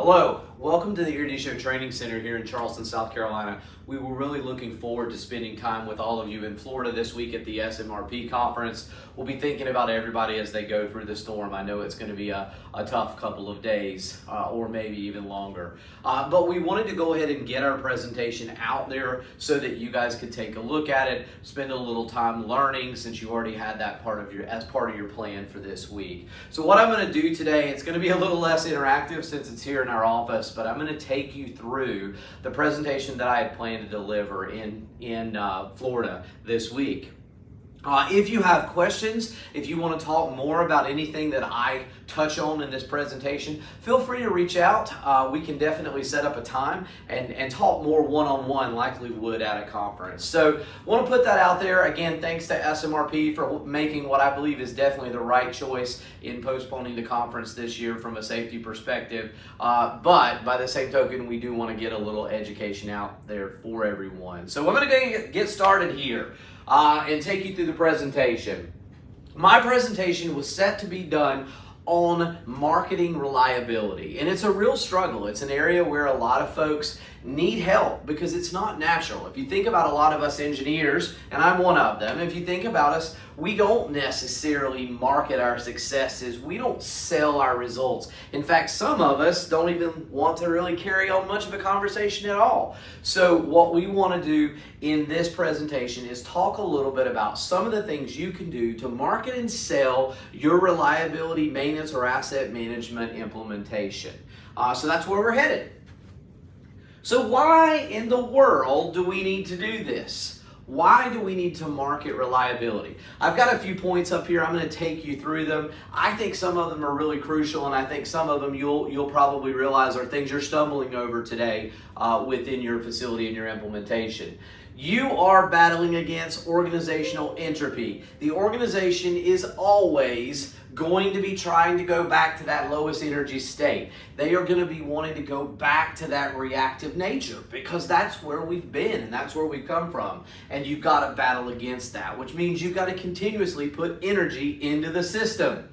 Hello, welcome to the Eruditio Training Center here in Charleston, South Carolina. We were really looking forward to spending time with all of you in Florida this week at the SMRP conference. We'll be thinking about everybody as they go through the storm. I know it's going to be a tough couple of days or maybe even longer. But we wanted to go ahead and get our presentation out there so that you guys could take a look at it, spend a little time learning since you already had that as part of your plan for this week. So what I'm going to do today, it's going to be a little less interactive since it's here in our office, but I'm going to take you through the presentation that I had planned to deliver in Florida this week. If you have questions, if you want to talk more about anything that I touch on in this presentation, feel free to reach out. We can definitely set up a time and talk more one-on-one like we would at a conference. So I want to put that out there. Again, thanks to SMRP for making what I believe is definitely the right choice in postponing the conference this year from a safety perspective. But by the same token, we do want to get a little education out there for everyone. So I'm going to get started here. And take you through the presentation. My presentation was set to be done on marketing reliability, and it's a real struggle. It's an area where a lot of folks need help because it's not natural. If you think about a lot of us engineers, and I'm one of them, if you think about us, we don't necessarily market our successes. We don't sell our results. In fact, some of us don't even want to really carry on much of a conversation at all. So what we want to do in this presentation is talk a little bit about some of the things you can do to market and sell your reliability, maintenance, or asset management implementation. So that's where we're headed. So why in the world do we need to do this? Why do we need to market reliability? I've got a few points up here. I'm going to take you through them. I think some of them are really crucial, and I think some of them you'll probably realize are things you're stumbling over today within your facility and your implementation. You are battling against organizational entropy. The organization is always going to be trying to go back to that lowest energy state. They are going to be wanting to go back to that reactive nature because that's where we've been and that's where we've come from. And you've got to battle against that, which means you've got to continuously put energy into the system.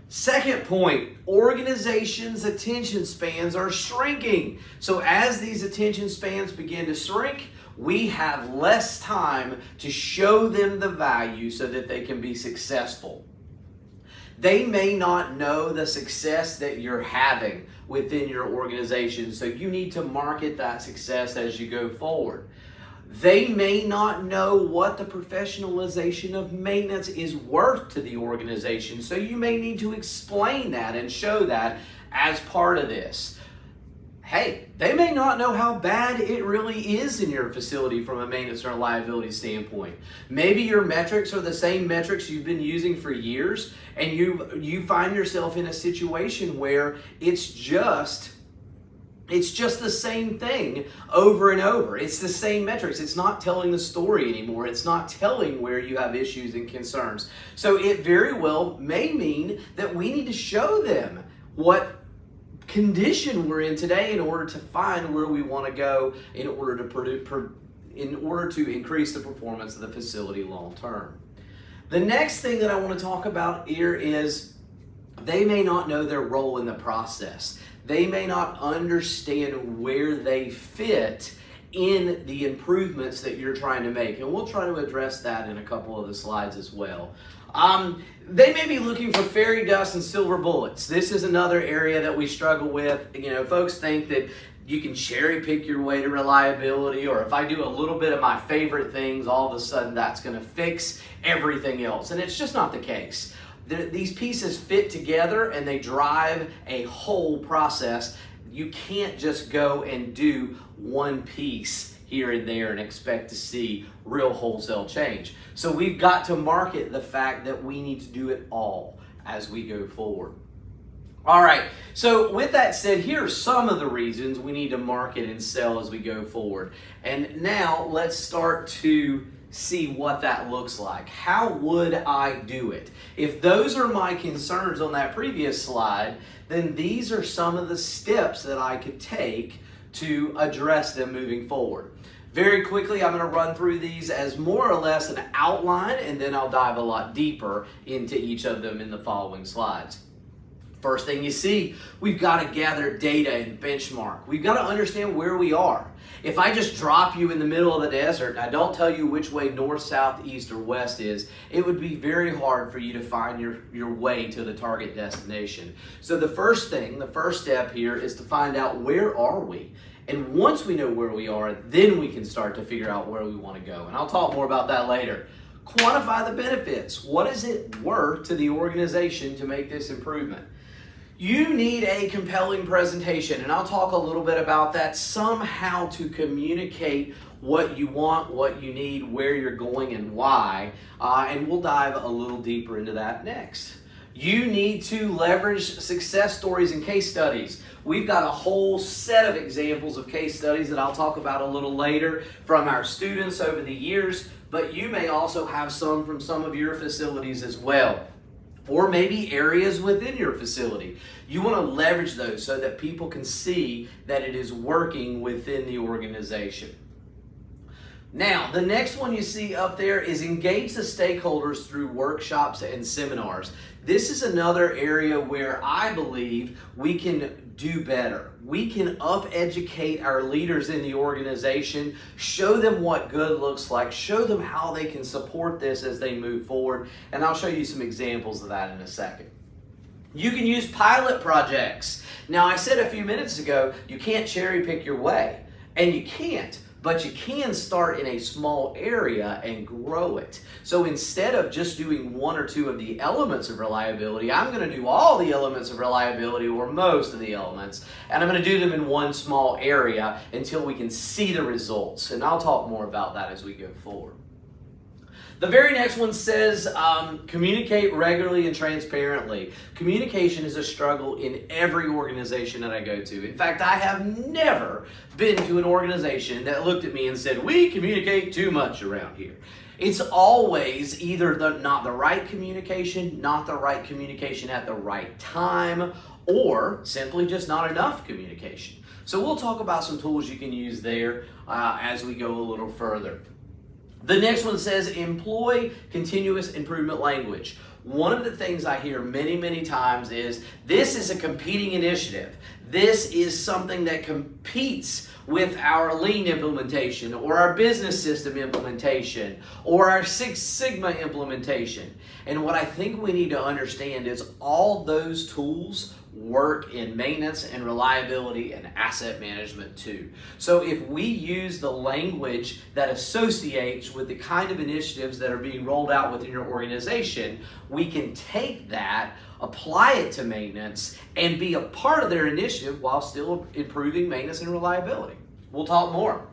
Second point, organizations' attention spans are shrinking. So as these attention spans begin to shrink, we have less time to show them the value so that they can be successful. They may not know the success that you're having within your organization, so you need to market that success as you go forward. They may not know what the professionalization of maintenance is worth to the organization, so you may need to explain that and show that as part of this. Hey, they may not know how bad it really is in your facility from a maintenance or reliability standpoint. Maybe your metrics are the same metrics you've been using for years, and you find yourself in a situation where it's just the same thing over and over. It's the same metrics. It's not telling the story anymore. It's not telling where you have issues and concerns. So it very well may mean that we need to show them what condition we're in today in order to find where we want to go in order to increase the performance of the facility long term. The next thing that I want to talk about here is they may not know their role in the process. They may not understand where they fit in the improvements that you're trying to make. And we'll try to address that in a couple of the slides as well. They may be looking for fairy dust and silver bullets. This is another area that we struggle with. You know, folks think that you can cherry pick your way to reliability, or if I do a little bit of my favorite things, all of a sudden that's going to fix everything else. And it's just not the case. These pieces fit together and they drive a whole process. You can't just go and do one piece here and there and expect to see real wholesale change. So we've got to market the fact that we need to do it all as we go forward. All right, so with that said, here are some of the reasons we need to market and sell as we go forward. And now let's start to see what that looks like. How would I do it? If those are my concerns on that previous slide, then these are some of the steps that I could take to address them moving forward. Very quickly, I'm going to run through these as more or less an outline, and then I'll dive a lot deeper into each of them in the following slides. First thing you see, we've got to gather data and benchmark. We've got to understand where we are. If I just drop you in the middle of the desert and I don't tell you which way north, south, east, or west is, it would be very hard for you to find your way to the target destination. So the first step here is to find out where are we. And once we know where we are, then we can start to figure out where we want to go. And I'll talk more about that later. Quantify the benefits. What is it worth to the organization to make this improvement? You need a compelling presentation, and I'll talk a little bit about that, somehow to communicate what you want, what you need, where you're going, and why, and we'll dive a little deeper into that next. You need to leverage success stories and case studies. We've got a whole set of examples of case studies that I'll talk about a little later from our students over the years, but you may also have some from some of your facilities as well, or maybe areas within your facility. You want to leverage those so that people can see that it is working within the organization. Now, the next one you see up there is engage the stakeholders through workshops and seminars. This is another area where I believe we can do better. We can up-educate our leaders in the organization, show them what good looks like, show them how they can support this as they move forward, and I'll show you some examples of that in a second. You can use pilot projects. Now, I said a few minutes ago, you can't cherry pick your way, and you can't. But you can start in a small area and grow it. So instead of just doing one or two of the elements of reliability, I'm going to do all the elements of reliability, or most of the elements, and I'm going to do them in one small area until we can see the results. And I'll talk more about that as we go forward. The very next one says communicate regularly and transparently. Communication is a struggle in every organization that I go to. In fact, I have never been to an organization that looked at me and said, we communicate too much around here. It's always either not the right communication, not the right communication at the right time, or simply just not enough communication. So we'll talk about some tools you can use there as we go a little further. The next one says employ continuous improvement language. One of the things I hear many, many times is this is a competing initiative. This is something that competes with our lean implementation, or our business system implementation, or our Six Sigma implementation. And what I think we need to understand is all those tools work in maintenance and reliability and asset management too. So if we use the language that associates with the kind of initiatives that are being rolled out within your organization, we can take that, apply it to maintenance, and be a part of their initiative while still improving maintenance and reliability. We'll talk more.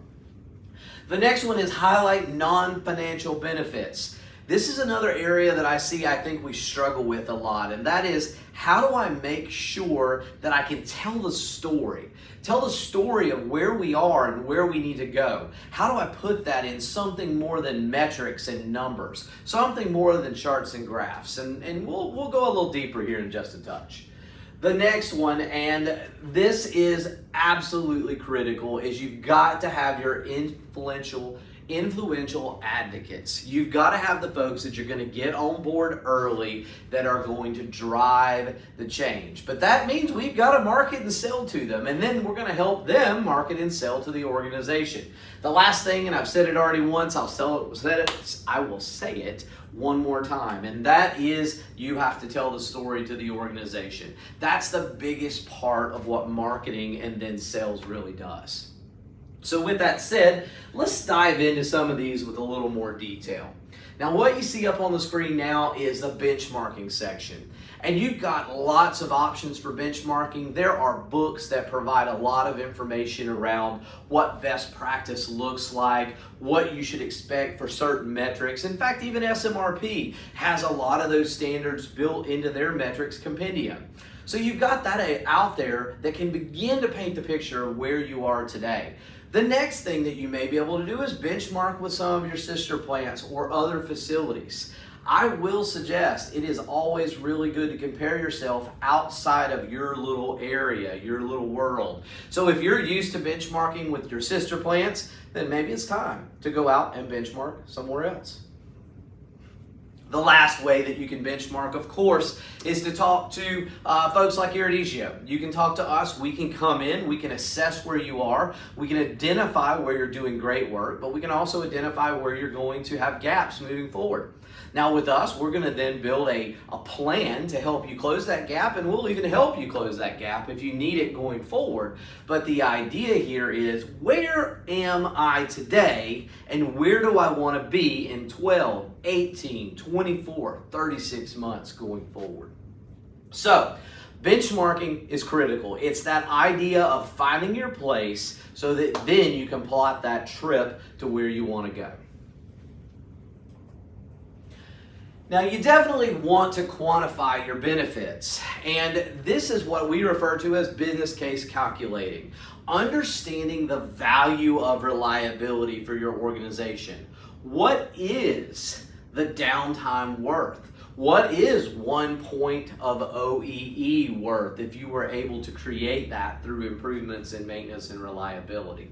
The next one is highlight non-financial benefits. This is another area that I think we struggle with a lot, and that is, how do I make sure that I can tell the story? Tell the story of where we are and where we need to go. How do I put that in something more than metrics and numbers? Something more than charts and graphs. And we'll go a little deeper here in just a touch. The next one, and this is absolutely critical, is you've got to have your influential advocates. You've got to have the folks that you're going to get on board early that are going to drive the change. But that means we've got to market and sell to them, and then we're going to help them market and sell to the organization. The last thing, and I've said it already once, I will say it one more time, and that is you have to tell the story to the organization. That's the biggest part of what marketing and then sales really does. So with that said, let's dive into some of these with a little more detail. Now, what you see up on the screen now is the benchmarking section. And you've got lots of options for benchmarking. There are books that provide a lot of information around what best practice looks like, what you should expect for certain metrics. In fact, even SMRP has a lot of those standards built into their metrics compendium. So you've got that out there that can begin to paint the picture of where you are today. The next thing that you may be able to do is benchmark with some of your sister plants or other facilities. I will suggest it is always really good to compare yourself outside of your little area, your little world. So if you're used to benchmarking with your sister plants, then maybe it's time to go out and benchmark somewhere else. The last way that you can benchmark, of course, is to talk to folks like Eruditio. You can talk to us. We can come in. We can assess where you are. We can identify where you're doing great work, but we can also identify where you're going to have gaps moving forward. Now with us, we're going to then build a plan to help you close that gap, and we'll even help you close that gap if you need it going forward. But the idea here is, where am I today and where do I want to be in 12, 18, 24, 36 months going forward? So, benchmarking is critical. It's that idea of finding your place so that then you can plot that trip to where you want to go. Now, you definitely want to quantify your benefits, and this is what we refer to as business case calculating. Understanding the value of reliability for your organization. What is the downtime worth? What is 1 point of OEE worth if you were able to create that through improvements in maintenance and reliability?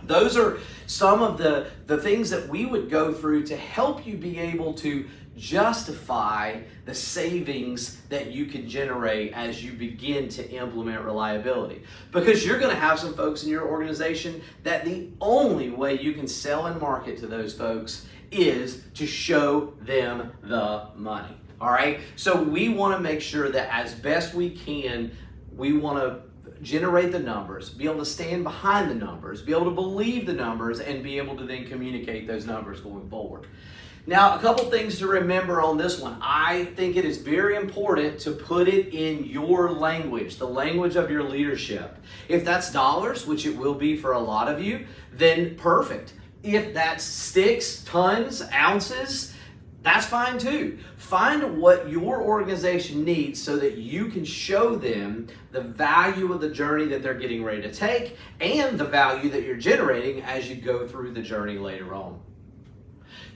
Those are some of the things that we would go through to help you be able to justify the savings that you can generate as you begin to implement reliability. Because you're going to have some folks in your organization that the only way you can sell and market to those folks is to show them the money. All right? So we want to make sure that as best we can, we want to generate the numbers, be able to stand behind the numbers, be able to believe the numbers, and be able to then communicate those numbers going forward. Now, a couple things to remember on this one. I think it is very important to put it in your language, the language of your leadership. If that's dollars, which it will be for a lot of you, then perfect. If that's sticks, tons, ounces, that's fine too. Find what your organization needs so that you can show them the value of the journey that they're getting ready to take and the value that you're generating as you go through the journey later on.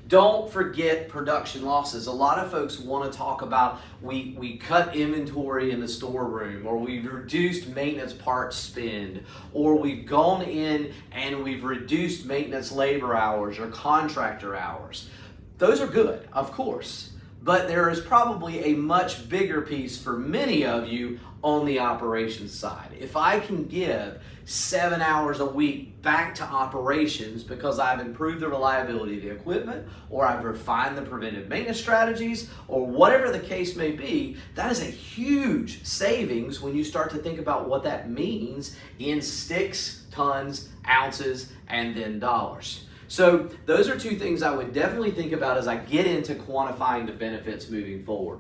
Don't forget production losses. A lot of folks want to talk about we cut inventory in the storeroom, or we've reduced maintenance parts spend, or we've gone in and we've reduced maintenance labor hours or contractor hours. Those are good, of course, but there is probably a much bigger piece for many of you on the operations side. If I can give 7 hours a week back to operations because I've improved the reliability of the equipment, or I've refined the preventive maintenance strategies, or whatever the case may be, that is a huge savings when you start to think about what that means in sticks, tons, ounces, and then dollars. So those are two things I would definitely think about as I get into quantifying the benefits moving forward.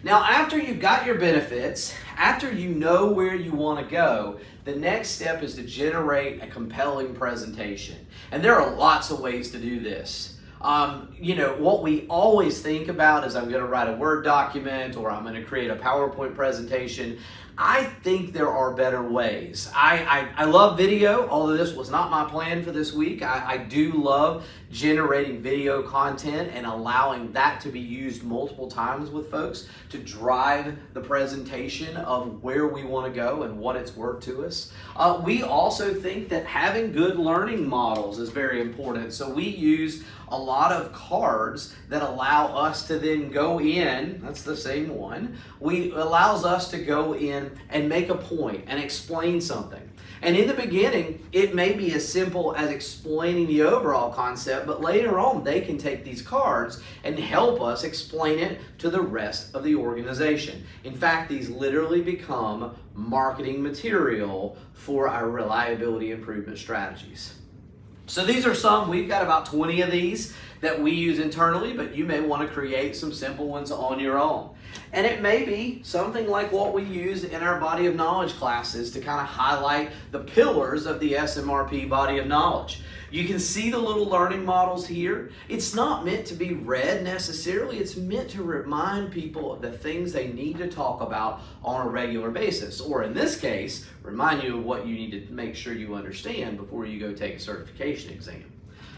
Now, after you've got your benefits, after you know where you want to go, the next step is to generate a compelling presentation. And there are lots of ways to do this. What we always think about is I'm going to write a Word document or I'm going to create a PowerPoint presentation. I think there are better ways. I love video, although this was not my plan for this week. I do love generating video content and allowing that to be used multiple times with folks to drive the presentation of where we want to go and what it's worth to us. We also think that having good learning models is very important. So we use a lot of cards that allow us to then go in, that's the same one, allows us to go in and make a point and explain something. And in the beginning, it may be as simple as explaining the overall concept, but later on, they can take these cards and help us explain it to the rest of the organization. In fact, these literally become marketing material for our reliability improvement strategies. So these are some. We've got about 20 of these that we use internally, but you may want to create some simple ones on your own. And it may be something like what we use in our body of knowledge classes to kind of highlight the pillars of the SMRP body of knowledge. You can see the little learning models here. It's not meant to be read necessarily. It's meant to remind people of the things they need to talk about on a regular basis. Or in this case, remind you of what you need to make sure you understand before you go take a certification exam.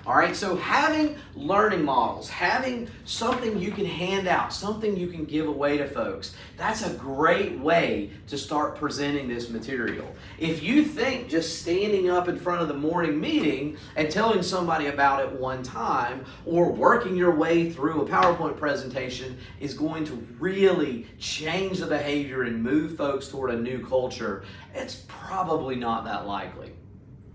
All right, so having learning models, having something you can hand out, something you can give away to folks, that's a great way to start presenting this material. If you think just standing up in front of the morning meeting and telling somebody about it one time, or working your way through a PowerPoint presentation is going to really change the behavior and move folks toward a new culture, it's probably not that likely.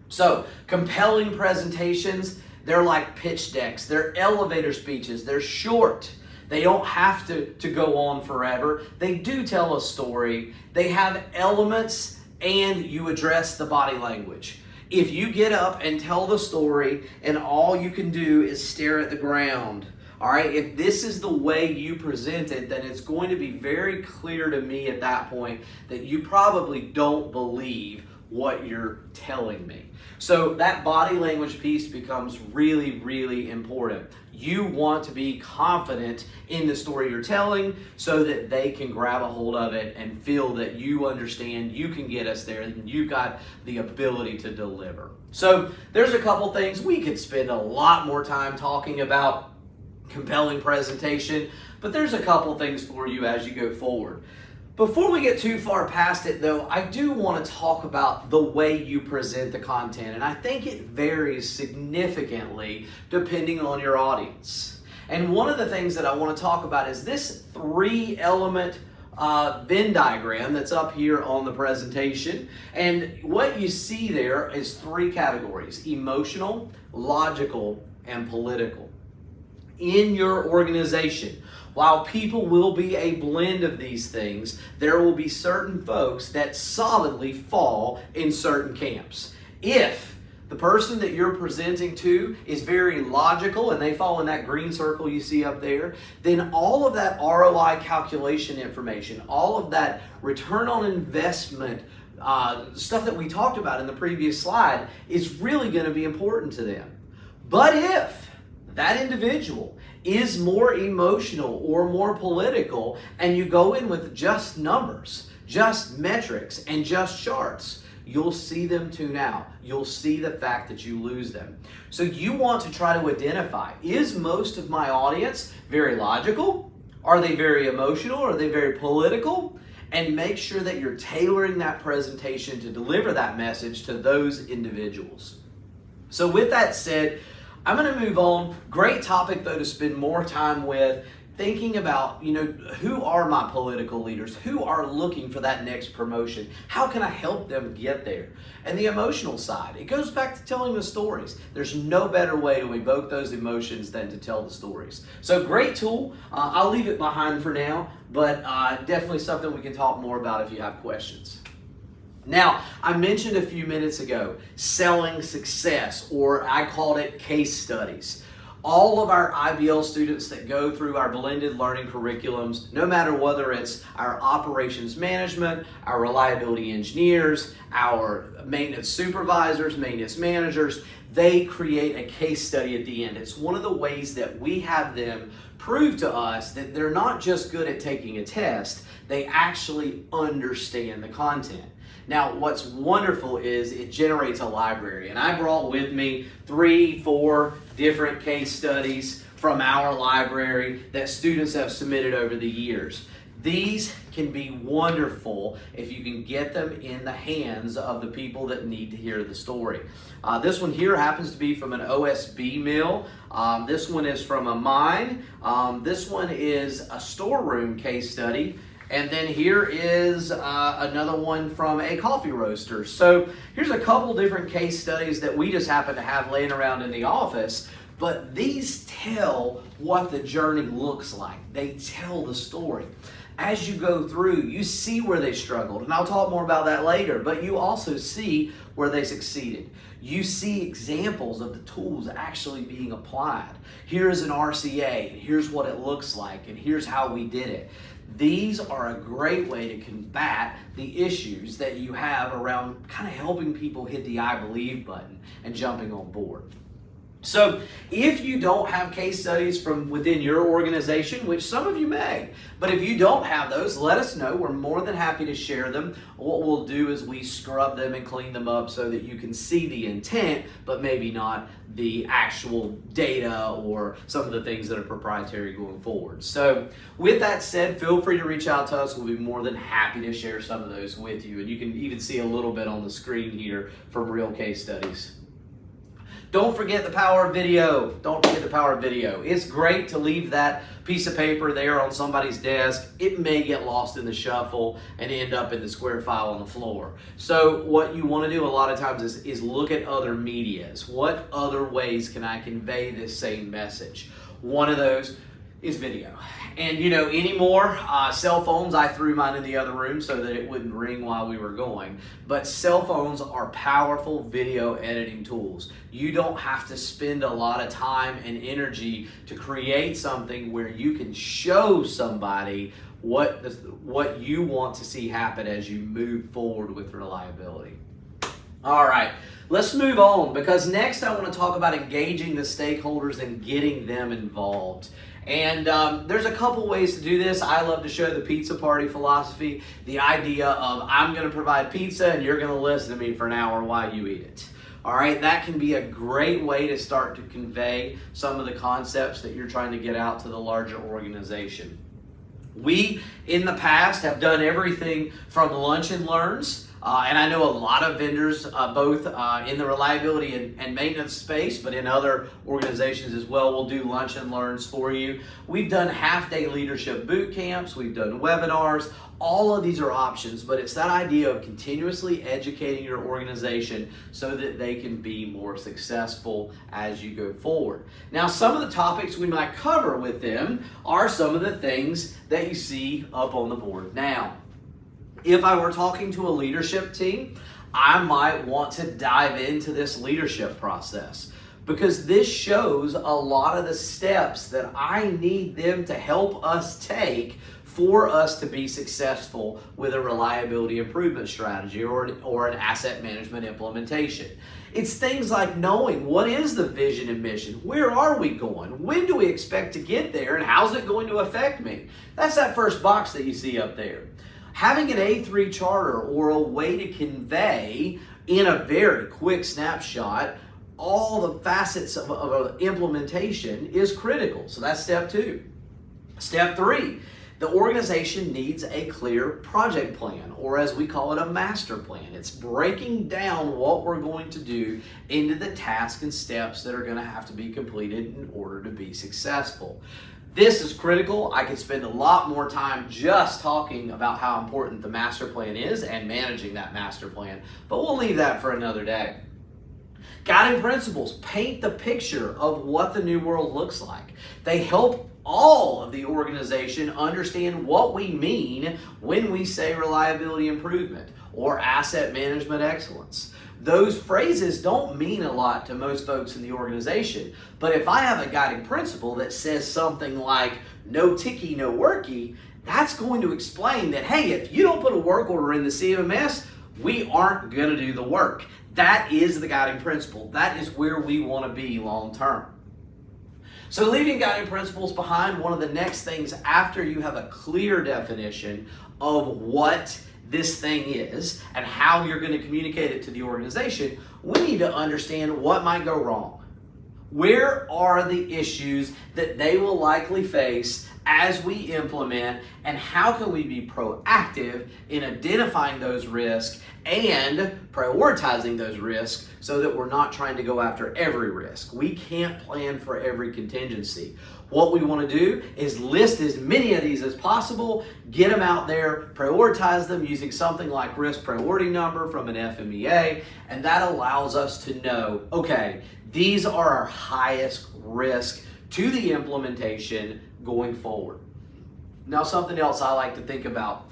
So, compelling presentations, they're like pitch decks, they're elevator speeches, they're short. They don't have to go on forever. They do tell a story. They have elements and you address the body language. If you get up and tell the story and all you can do is stare at the ground, all right, if this is the way you present it, then it's going to be very clear to me at that point that you probably don't believe what you're telling me. So that body language piece becomes really, really important. You want to be confident in the story you're telling so that they can grab a hold of it and feel that you understand, you can get us there, and you've got the ability to deliver. So there's a couple things. We could spend a lot more time talking about compelling presentation, but there's a couple things for you as you go forward. Before we get too far past it though, I do want to talk about the way you present the content, and I think it varies significantly depending on your audience. And one of the things that I want to talk about is this 3-element Venn diagram that's up here on the presentation. And what you see there is 3 categories: emotional, logical, and political. In your organization, while people will be a blend of these things, there will be certain folks that solidly fall in certain camps. If the person that you're presenting to is very logical and they fall in that green circle you see up there, then all of that ROI calculation information, all of that return on investment stuff that we talked about in the previous slide is really going to be important to them. But if that individual is more emotional or more political, and you go in with just numbers, just metrics, and just charts, you'll see them tune out. You'll see the fact that you lose them. So you want to try to identify, is most of my audience very logical? Are they very emotional? Are they very political? And make sure that you're tailoring that presentation to deliver that message to those individuals. So with that said, I'm going to move on. Great topic, though, to spend more time with, thinking about, who are my political leaders? Who are looking for that next promotion? How can I help them get there? And the emotional side, it goes back to telling the stories. There's no better way to evoke those emotions than to tell the stories. So great tool. I'll leave it behind for now, but definitely something we can talk more about if you have questions. Now, I mentioned a few minutes ago, selling success, or I called it case studies. All of our IBL students that go through our blended learning curriculums, no matter whether it's our operations management, our reliability engineers, our maintenance supervisors, maintenance managers, they create a case study at the end. It's one of the ways that we have them prove to us that they're not just good at taking a test, they actually understand the content. Now, what's wonderful is it generates a library, and I brought with me 3-4 different case studies from our library that students have submitted over the years. These can be wonderful if you can get them in the hands of the people that need to hear the story. This one here happens to be from an OSB mill. This one is from a mine. This one is a storeroom case study. And then here is another one from a coffee roaster. So here's a couple different case studies that we just happen to have laying around in the office, but these tell what the journey looks like. They tell the story. As you go through, you see where they struggled, and I'll talk more about that later, but you also see where they succeeded. You see examples of the tools actually being applied. Here's an RCA, and here's what it looks like, and here's how we did it. These are a great way to combat the issues that you have around kind of helping people hit the I believe button and jumping on board. So if you don't have case studies from within your organization, which some of you may, but if you don't have those, let us know. We're more than happy to share them. What we'll do is we scrub them and clean them up so that you can see the intent, but maybe not the actual data or some of the things that are proprietary going forward. So with that said, feel free to reach out to us. We'll be more than happy to share some of those with you. And you can even see a little bit on the screen here from real case studies. Don't forget the power of video. Don't forget the power of video. It's great to leave that piece of paper there on somebody's desk. It may get lost in the shuffle and end up in the square file on the floor. So what you want to do a lot of times is look at other medias. What other ways can I convey this same message? One of those is video. And anymore, cell phones, I threw mine in the other room so that it wouldn't ring while we were going. But cell phones are powerful video editing tools. You don't have to spend a lot of time and energy to create something where you can show somebody what you want to see happen as you move forward with reliability. All right, let's move on, because next I want to talk about engaging the stakeholders and getting them involved. And there's a couple ways to do this. I love to show the pizza party philosophy, the idea of I'm going to provide pizza and you're going to listen to me for an hour while you eat it. All right, that can be a great way to start to convey some of the concepts that you're trying to get out to the larger organization. We, in the past, have done everything from lunch and learns. And I know a lot of vendors, both in the reliability and maintenance space, but in other organizations as well, will do lunch and learns for you. We've done half-day leadership boot camps. We've done webinars. All of these are options, but it's that idea of continuously educating your organization so that they can be more successful as you go forward. Now, some of the topics we might cover with them are some of the things that you see up on the board now. If I were talking to a leadership team, I might want to dive into this leadership process, because this shows a lot of the steps that I need them to help us take for us to be successful with a reliability improvement strategy or an asset management implementation. It's things like knowing what is the vision and mission, where are we going, when do we expect to get there, and how's it going to affect me? That's that first box that you see up there. Having an A3 charter, or a way to convey in a very quick snapshot all the facets of implementation, is critical. So that's step 2. Step 3, the organization needs a clear project plan, or as we call it, a master plan. It's breaking down what we're going to do into the tasks and steps that are going to have to be completed in order to be successful. This is critical. I could spend a lot more time just talking about how important the master plan is and managing that master plan, but we'll leave that for another day. Guiding principles paint the picture of what the new world looks like. They help all of the organization understand what we mean when we say reliability improvement or asset management excellence. Those phrases don't mean a lot to most folks in the organization, but if I have a guiding principle that says something like no ticky, no worky, that's going to explain that, hey, if you don't put a work order in the CMMS, we aren't going to do the work. That is the guiding principle. That is where we want to be long term. So leaving guiding principles behind, one of the next things after you have a clear definition of what this thing is and how you're going to communicate it to the organization, we need to understand what might go wrong. Where are the issues that they will likely face as we implement, and how can we be proactive in identifying those risks and prioritizing those risks so that we're not trying to go after every risk. We can't plan for every contingency. What we want to do is list as many of these as possible, get them out there, prioritize them using something like risk priority number from an FMEA, and that allows us to know, okay, these are our highest risk to the implementation going forward. Now, something else I like to think about,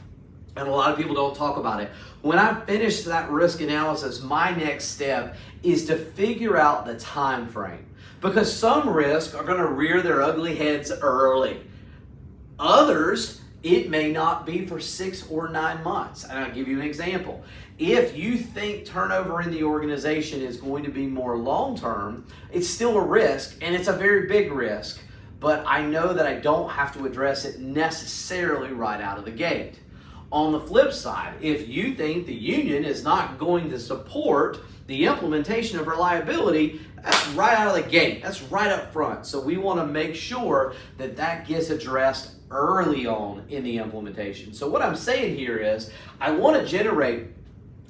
and a lot of people don't talk about it. When I finish that risk analysis, my next step is to figure out the time frame, because some risks are going to rear their ugly heads early. Others, It may not be for 6 or 9 months. And I'll give you an example. If you think turnover in the organization is going to be more long-term, it's still a risk, and it's a very big risk, but I know that I don't have to address it necessarily right out of the gate. On the flip side, if you think the union is not going to support the implementation of reliability, that's right out of the gate. That's right up front. So we want to make sure that that gets addressed early on in the implementation. So what I'm saying here is I want to generate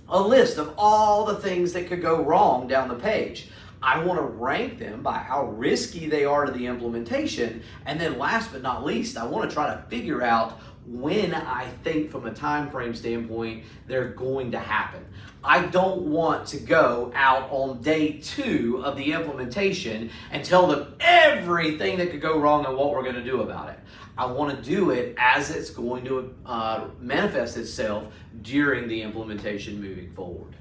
a list of all the things that could go wrong down the page. I want to rank them by how risky they are to the implementation. And then last but not least, I want to try to figure out when I think from a time frame standpoint they're going to happen. I don't want to go out on day 2 of the implementation and tell them everything that could go wrong and what we're going to do about it. I want to do it as it's going to manifest itself during the implementation moving forward.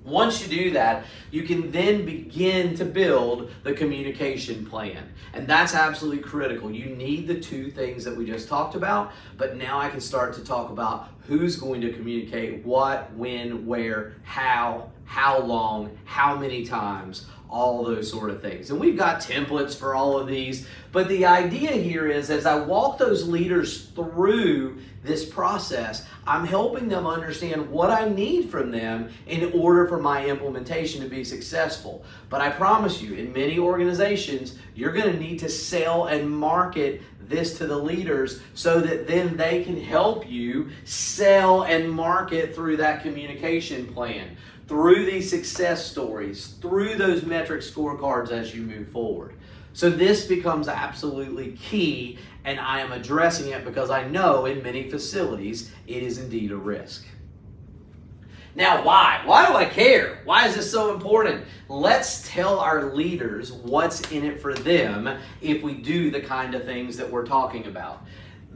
Once you do that, you can then begin to build the communication plan. And that's absolutely critical. You need the 2 things that we just talked about, but now I can start to talk about who's going to communicate what, when, where, how long, how many times, all those sort of things. And we've got templates for all of these, but the idea here is as I walk those leaders through this process, I'm helping them understand what I need from them in order for my implementation to be successful. But I promise you, in many organizations, you're going to need to sell and market this to the leaders so that then they can help you sell and market through that communication plan, through these success stories, through those metric scorecards as you move forward. So this becomes absolutely key, and I am addressing it because I know in many facilities it is indeed a risk. Now, why? Why do I care? Why is this so important? Let's tell our leaders what's in it for them if we do the kind of things that we're talking about.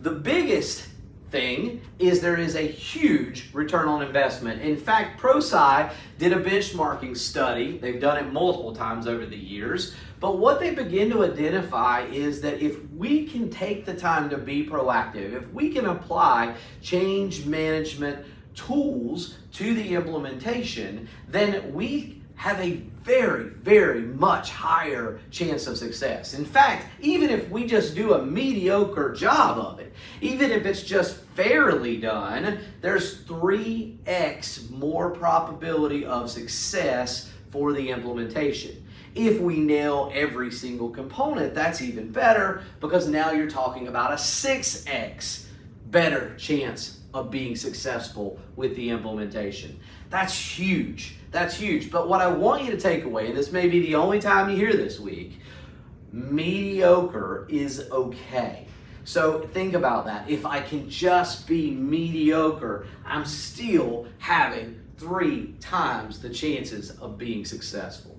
The biggest thing is there is a huge return on investment. In fact, ProSci did a benchmarking study. They've done it multiple times over the years. But what they begin to identify is that if we can take the time to be proactive, if we can apply change management tools to the implementation, then we have a very, very much higher chance of success. In fact, even if we just do a mediocre job of it, even if it's just fairly done, there's 3x more probability of success for the implementation. If we nail every single component, that's even better because now you're talking about a 6x better chance of being successful with the implementation. That's huge. That's huge. But what I want you to take away, and this may be the only time you hear this week, mediocre is okay. So think about that. If I can just be mediocre, I'm still having 3 times the chances of being successful.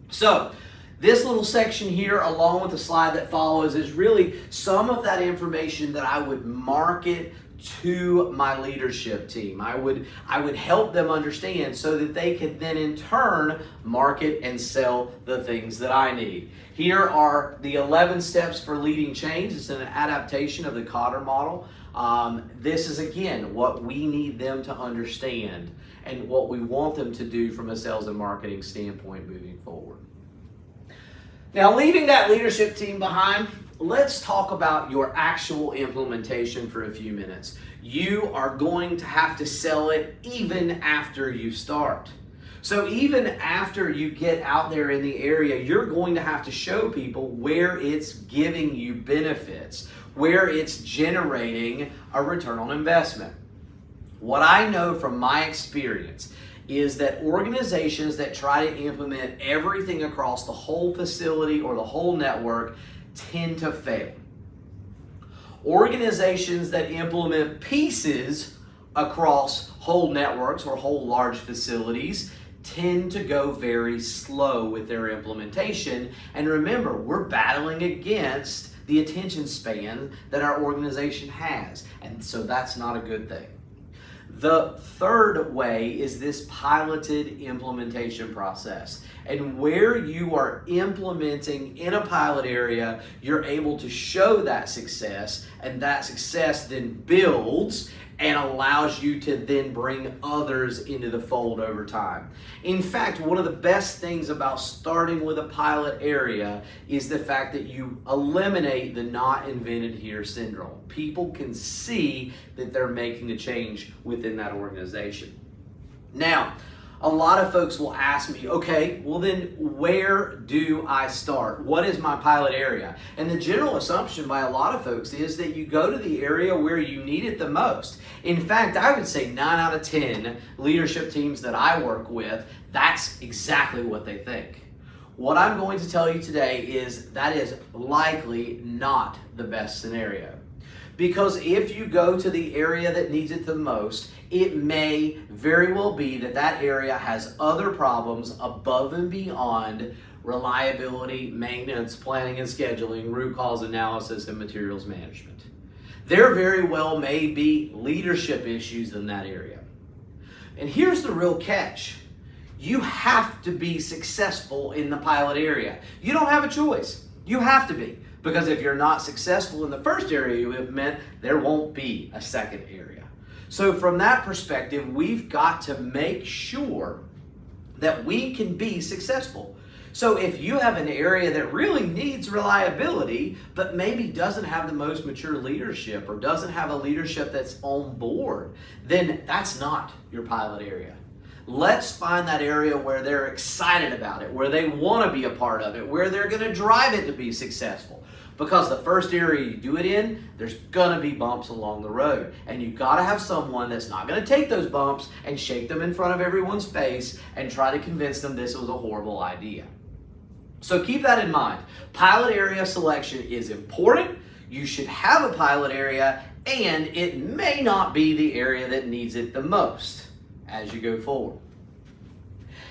So this little section here, along with the slide that follows, is really some of that information that I would market to my leadership team. I would help them understand so that they could then in turn market and sell the things that I need. Here are the 11 steps for leading change. It's an adaptation of the Cotter model. This is again what we need them to understand and what we want them to do from a sales and marketing standpoint moving forward. Now, leaving that leadership team behind, let's talk about your actual implementation for a few minutes. You are going to have to sell it even after you start. So even after you get out there in the area, you're going to have to show people where it's giving you benefits, where it's generating a return on investment. What I know from my experience is that organizations that try to implement everything across the whole facility or the whole network tend to fail. Organizations that implement pieces across whole networks or whole large facilities tend to go very slow with their implementation. And remember, we're battling against the attention span that our organization has. And so that's not a good thing. The third way is this piloted implementation process. And where you are implementing in a pilot area, you're able to show that success, and that success then builds and allows you to then bring others into the fold over time. In fact, one of the best things about starting with a pilot area is the fact that you eliminate the not invented here syndrome. People can see that they're making a change within that organization. Now, a lot of folks will ask me, okay, well then where do I start? What is my pilot area? And the general assumption by a lot of folks is that you go to the area where you need it the most. In fact, I would say 9 out of 10 leadership teams that I work with, that's exactly what they think. What I'm going to tell you today is that is likely not the best scenario. Because if you go to the area that needs it the most, it may very well be that that area has other problems above and beyond reliability, maintenance, planning and scheduling, root cause analysis, and materials management. There very well may be leadership issues in that area. And here's the real catch. You have to be successful in the pilot area. You don't have a choice. You have to be. Because if you're not successful in the first area you implement, there won't be a second area. So from that perspective, we've got to make sure that we can be successful. So if you have an area that really needs reliability, but maybe doesn't have the most mature leadership or doesn't have a leadership that's on board, then that's not your pilot area. Let's find that area where they're excited about it, where they want to be a part of it, where they're going to drive it to be successful. Because the first area you do it in, there's going to be bumps along the road. And you've got to have someone that's not going to take those bumps and shake them in front of everyone's face and try to convince them this was a horrible idea. So keep that in mind. Pilot area selection is important. You should have a pilot area, and it may not be the area that needs it the most as you go forward.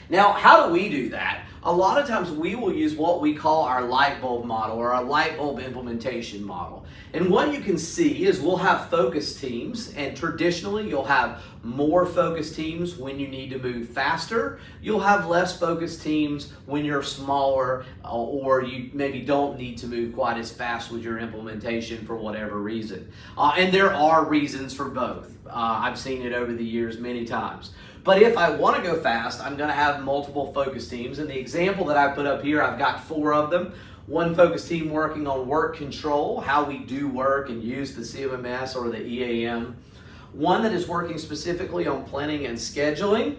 Now, how do we do that? A lot of times we will use what we call our light bulb model or our light bulb implementation model. And what you can see is we'll have focus teams, and traditionally you'll have more focus teams when you need to move faster. You'll have less focus teams when you're smaller or you maybe don't need to move quite as fast with your implementation for whatever reason. And there are reasons for both. I've seen it over the years many times. But if I want to go fast, I'm going to have multiple focus teams. And the example that I put up here, I've got 4 of them. One focus team working on work control, how we do work and use the CMMS or the EAM. One that is working specifically on planning and scheduling.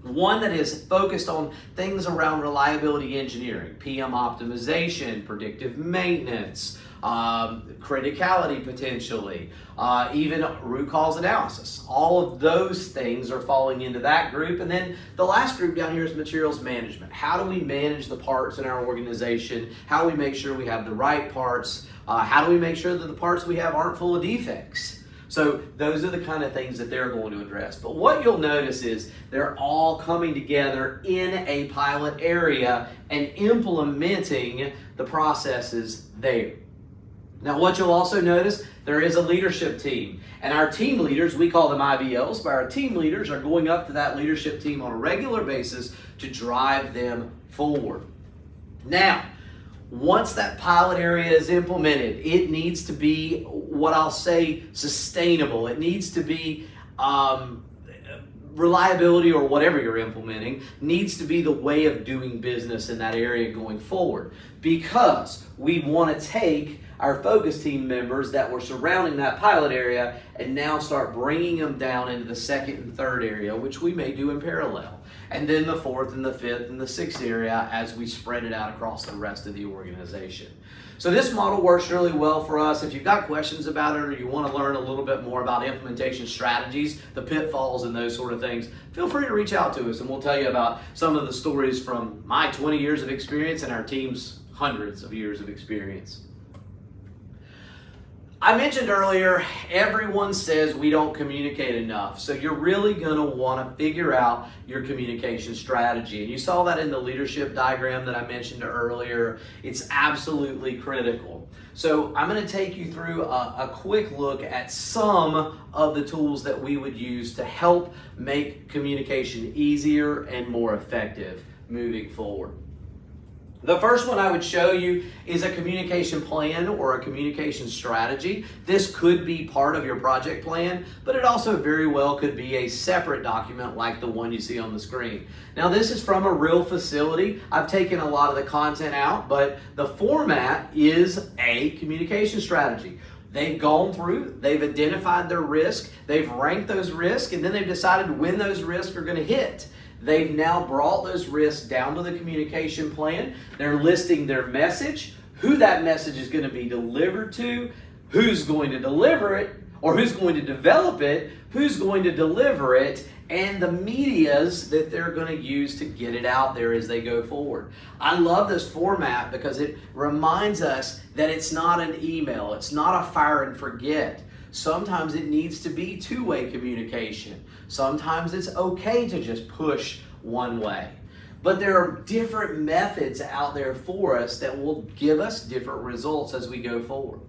One that is focused on things around reliability engineering, PM optimization, predictive maintenance, criticality potentially, even root cause analysis. All of those things are falling into that group. And then the last group down here is materials management. How do we manage the parts in our organization? How do we make sure we have the right parts? How do we make sure that the parts we have aren't full of defects? So those are the kind of things that they're going to address. But what you'll notice is they're all coming together in a pilot area and implementing the processes there. Now what you'll also notice, there is a leadership team. And our team leaders, we call them IBLs, but our team leaders are going up to that leadership team on a regular basis to drive them forward. Now, once that pilot area is implemented, it needs to be what I'll say sustainable. It needs to be reliability, or whatever you're implementing, needs to be the way of doing business in that area going forward. Because we want to take our focus team members that were surrounding that pilot area and now start bringing them down into the second and third area, which we may do in parallel. And then the fourth and the fifth and the sixth area as we spread it out across the rest of the organization. So this model works really well for us. If you've got questions about it or you want to learn a little bit more about implementation strategies, the pitfalls and those sort of things, feel free to reach out to us and we'll tell you about some of the stories from my 20 years of experience and our team's hundreds of years of experience. I mentioned earlier, everyone says we don't communicate enough. So you're really going to want to figure out your communication strategy. And you saw that in the leadership diagram that I mentioned earlier. It's absolutely critical. So I'm going to take you through a quick look at some of the tools that we would use to help make communication easier and more effective moving forward. The first one I would show you is a communication plan or a communication strategy. This could be part of your project plan, but it also very well could be a separate document like the one you see on the screen. Now, this is from a real facility. I've taken a lot of the content out, but the format is a communication strategy. They've gone through, they've identified their risk, they've ranked those risks, and then they've decided when those risks are going to hit. They've now brought those risks down to the communication plan. They're listing their message, who that message is going to be delivered to, who's going to deliver it, or who's going to develop it, who's going to deliver it, and the medias that they're going to use to get it out there as they go forward. I love this format because it reminds us that it's not an email, it's not a fire and forget. Sometimes it needs to be two-way communication. Sometimes it's okay to just push one way. But there are different methods out there for us that will give us different results as we go forward.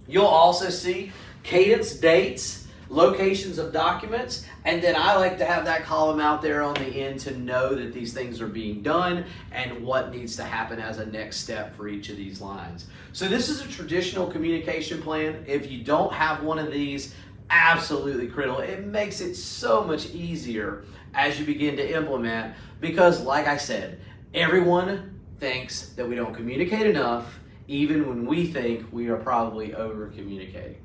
You'll also see cadence, dates, locations of documents, and then I like to have that column out there on the end to know that these things are being done and what needs to happen as a next step for each of these lines. So this is a traditional communication plan. If you don't have one of these, absolutely critical. It makes it so much easier as you begin to implement because, like I said, everyone thinks that we don't communicate enough, even when we think we are probably over-communicating.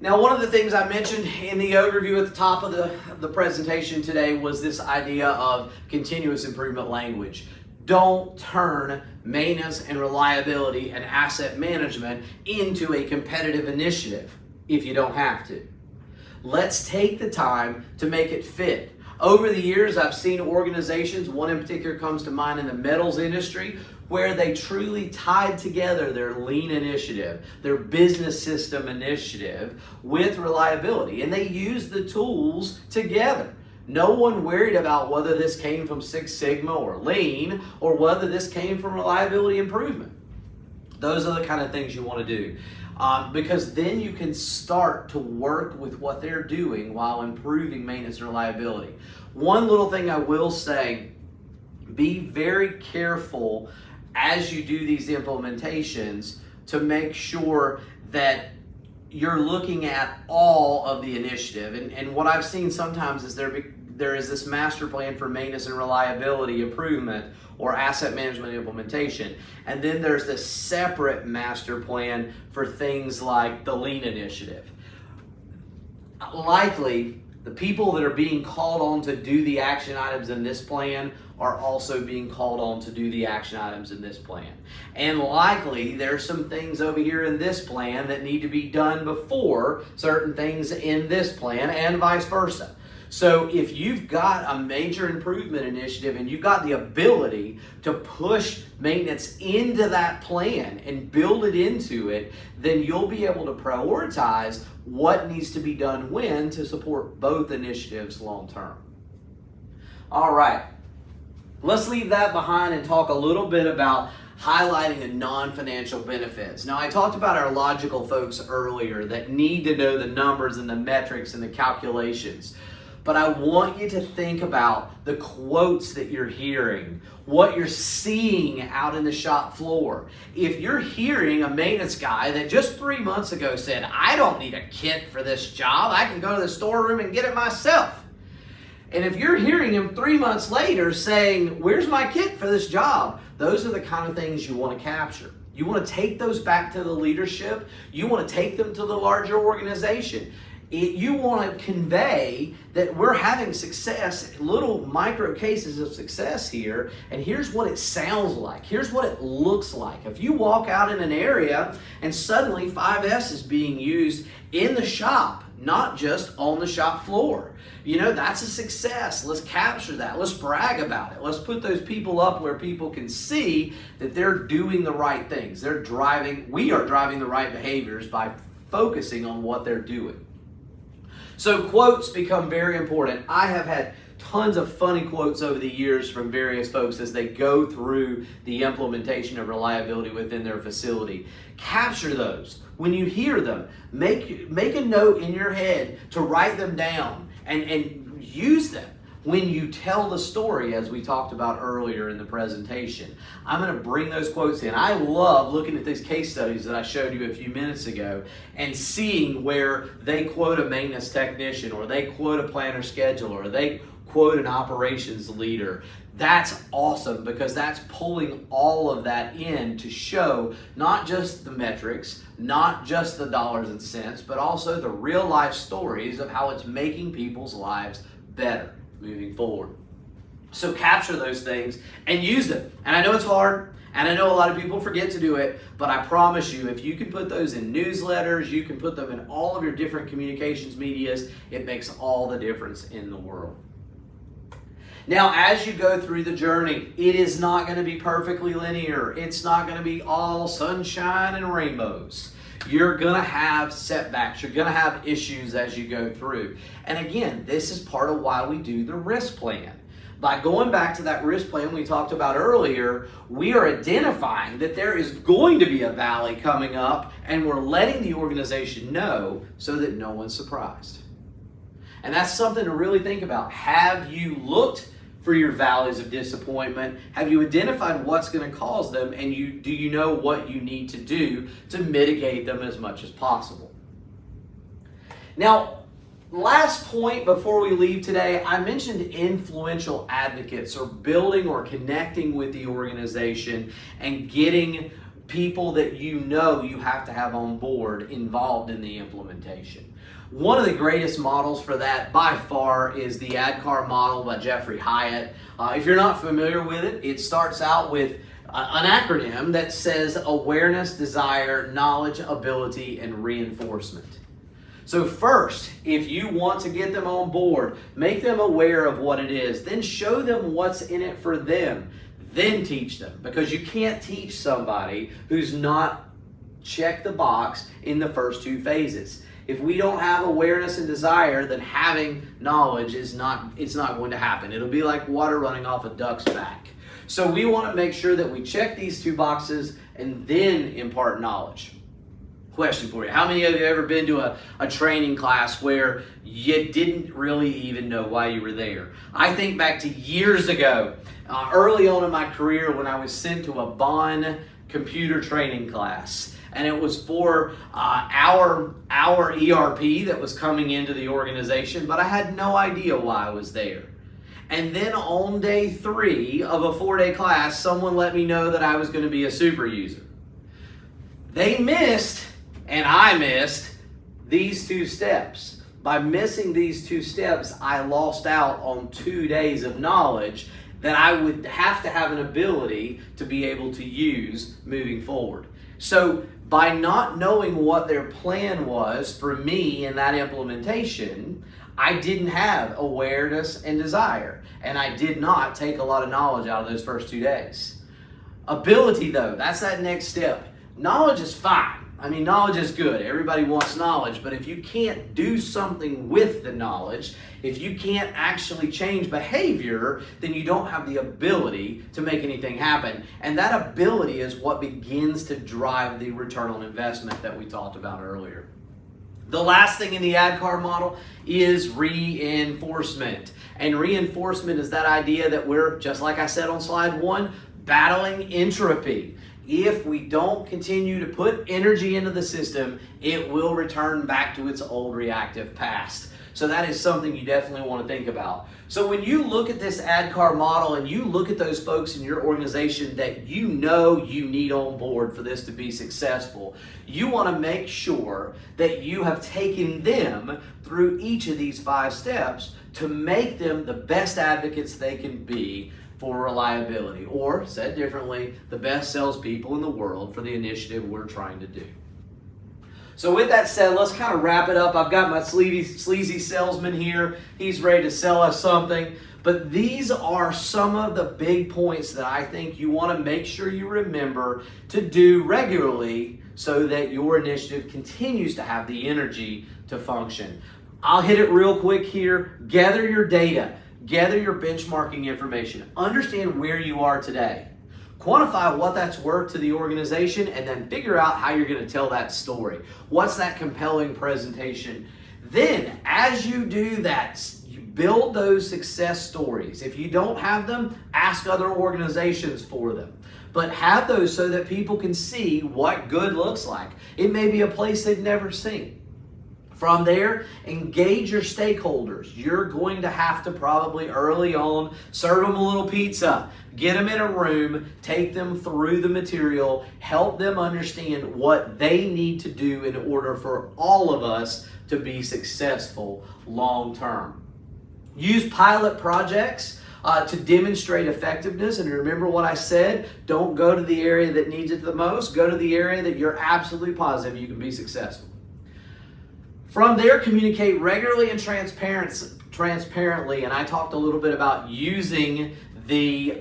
Now, one of the things I mentioned in the overview at the top of the presentation today was this idea of continuous improvement language. Don't turn maintenance and reliability and asset management into a competitive initiative if you don't have to. Let's take the time to make it fit. Over the years, I've seen organizations, one in particular comes to mind in the metals industry, where they truly tied together their lean initiative, their business system initiative with reliability, and they used the tools together. No one worried about whether this came from Six Sigma or lean or whether this came from reliability improvement. Those are the kind of things you want to do because then you can start to work with what they're doing while improving maintenance and reliability. One little thing I will say, be very careful as you do these implementations to make sure that you're looking at all of the initiative. And what I've seen sometimes is there is this master plan for maintenance and reliability improvement or asset management implementation. And then there's this separate master plan for things like the lean initiative. Likely, the people that are being called on to do the action items in this plan are also being called on to do the action items in this plan. And likely there's some things over here in this plan that need to be done before certain things in this plan and vice versa. So if you've got a major improvement initiative and you've got the ability to push maintenance into that plan and build it into it, then you'll be able to prioritize what needs to be done when to support both initiatives long term. All right, let's leave that behind and talk a little bit about highlighting the non-financial benefits. Now, I talked about our logical folks earlier that need to know the numbers and the metrics and the calculations. But I want you to think about the quotes that you're hearing, what you're seeing out in the shop floor. If you're hearing a maintenance guy that just 3 months ago said, I don't need a kit for this job, I can go to the storeroom and get it myself. And if you're hearing him 3 months later saying, where's my kit for this job? Those are the kind of things you want to capture. You want to take those back to the leadership. You want to take them to the larger organization. You want to convey that we're having success, little micro cases of success here, and here's what it sounds like. Here's what it looks like. If you walk out in an area and suddenly 5S is being used in the shop, not just on the shop floor, you know, that's a success. Let's capture that. Let's brag about it. Let's put those people up where people can see that they're doing the right things. We are driving the right behaviors by focusing on what they're doing. So quotes become very important. I have had tons of funny quotes over the years from various folks as they go through the implementation of reliability within their facility. Capture those. When you hear them, make a note in your head to write them down and use them when you tell the story, as we talked about earlier in the presentation. I'm going to bring those quotes in. I love looking at these case studies that I showed you a few minutes ago and seeing where they quote a maintenance technician, or they quote a planner scheduler, or they quote an operations leader. That's awesome, because that's pulling all of that in to show not just the metrics, not just the dollars and cents, but also the real life stories of how it's making people's lives better moving forward. So capture those things and use them. And I know it's hard, and I know a lot of people forget to do it, but I promise you, if you can put those in newsletters, you can put them in all of your different communications medias, it makes all the difference in the world. Now, as you go through the journey, it is not going to be perfectly linear. It's not going to be all sunshine and rainbows. You're going to have setbacks. You're going to have issues as you go through. And again, this is part of why we do the risk plan. By going back to that risk plan we talked about earlier, we are identifying that there is going to be a valley coming up, and we're letting the organization know so that no one's surprised. And that's something to really think about. Have you looked for your valleys of disappointment? Have you identified what's going to cause them, and do you know what you need to do to mitigate them as much as possible? Now, last point before we leave today, I mentioned influential advocates, or building or connecting with the organization and getting people that you know you have to have on board involved in the implementation. One of the greatest models for that by far is the ADKAR model by Jeffrey Hyatt. If you're not familiar with it, it starts out with an acronym that says awareness, desire, knowledge, ability, and reinforcement. So first, if you want to get them on board, make them aware of what it is, then show them what's in it for them, then teach them, because you can't teach somebody who's not checked the box in the first two phases. If we don't have awareness and desire, then having knowledge it's not going to happen. It'll be like water running off a duck's back. So we want to make sure that we check these two boxes and then impart knowledge. Question for you. How many of you have ever been to a training class where you didn't really even know why you were there? I think back to years ago, early on in my career, when I was sent to a Bonn computer training class. And it was for our ERP that was coming into the organization, but I had no idea why I was there. And then on day 3 of a 4-day class, someone let me know that I was going to be a super user. They missed, and I missed, these 2 steps. By missing these 2 steps, I lost out on 2 days of knowledge that I would have to have an ability to be able to use moving forward. So by not knowing what their plan was for me in that implementation, I didn't have awareness and desire, and I did not take a lot of knowledge out of those first 2 days. Ability, though, that's that next step. Knowledge is fine. I mean, knowledge is good. Everybody wants knowledge, but if you can't do something with the knowledge, if you can't actually change behavior, then you don't have the ability to make anything happen. And that ability is what begins to drive the return on investment that we talked about earlier. The last thing in the ADKAR model is reinforcement. And reinforcement is that idea that we're, just like I said on slide 1, battling entropy. If we don't continue to put energy into the system, it will return back to its old reactive past. So that is something you definitely want to think about. So when you look at this ADKAR model and you look at those folks in your organization that you know you need on board for this to be successful, you want to make sure that you have taken them through each of these 5 steps to make them the best advocates they can be for reliability, or said differently, the best salespeople in the world for the initiative we're trying to do. So with that said, let's kind of wrap it up. I've got my sleazy salesman here. He's ready to sell us something. But these are some of the big points that I think you want to make sure you remember to do regularly so that your initiative continues to have the energy to function. I'll hit it real quick here. Gather your data. gather your benchmarking information, understand where you are today, quantify what that's worth to the organization, and then figure out how you're going to tell that story. What's that compelling presentation? Then, as you do that, you build those success stories. If you don't have them, ask other organizations for them. But have those so that people can see what good looks like. It may be a place they've never seen. From there, engage your stakeholders. You're going to have to probably early on serve them a little pizza, get them in a room, take them through the material, help them understand what they need to do in order for all of us to be successful long term. Use pilot projects to demonstrate effectiveness. And remember what I said, don't go to the area that needs it the most, go to the area that you're absolutely positive you can be successful. From there, communicate regularly and transparently, and I talked a little bit about using the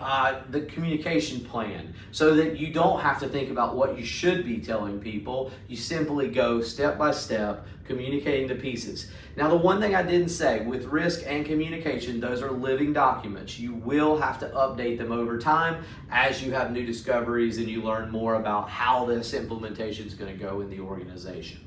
communication plan so that you don't have to think about what you should be telling people. You simply go step by step, communicating the pieces. Now, the one thing I didn't say, with risk and communication, those are living documents. You will have to update them over time as you have new discoveries and you learn more about how this implementation is going to go in the organization.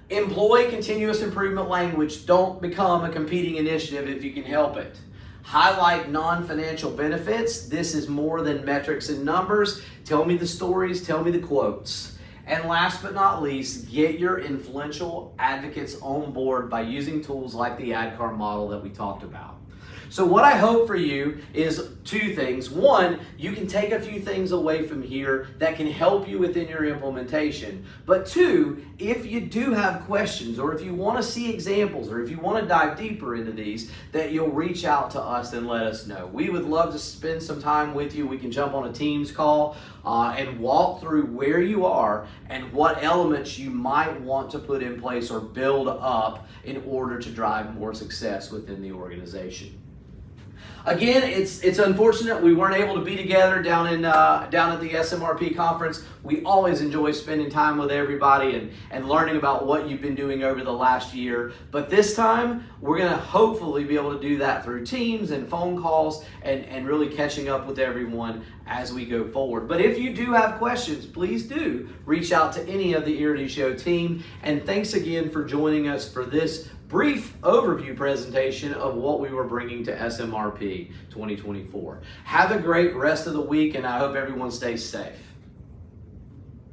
Employ continuous improvement language. Don't become a competing initiative if you can help it. Highlight non-financial benefits. This is more than metrics and numbers. Tell me the stories, tell me the quotes. And last but not least, get your influential advocates on board by using tools like the ADKAR model that we talked about. So what I hope for you is two things. One, you can take a few things away from here that can help you within your implementation. But two, if you do have questions or if you want to see examples or if you want to dive deeper into these, that you'll reach out to us and let us know. We would love to spend some time with you. We can jump on a Teams call and walk through where you are and what elements you might want to put in place or build up in order to drive more success within the organization. Again, it's unfortunate we weren't able to be together down at the SMRP conference. We always enjoy spending time with everybody and learning about what you've been doing over the last year. But this time, we're going to hopefully be able to do that through Teams and phone calls and really catching up with everyone as we go forward. But if you do have questions, please do reach out to any of the Eruditio team. And thanks again for joining us for this brief overview presentation of what we were bringing to SMRP 2024. Have a great rest of the week, and I hope everyone stays safe.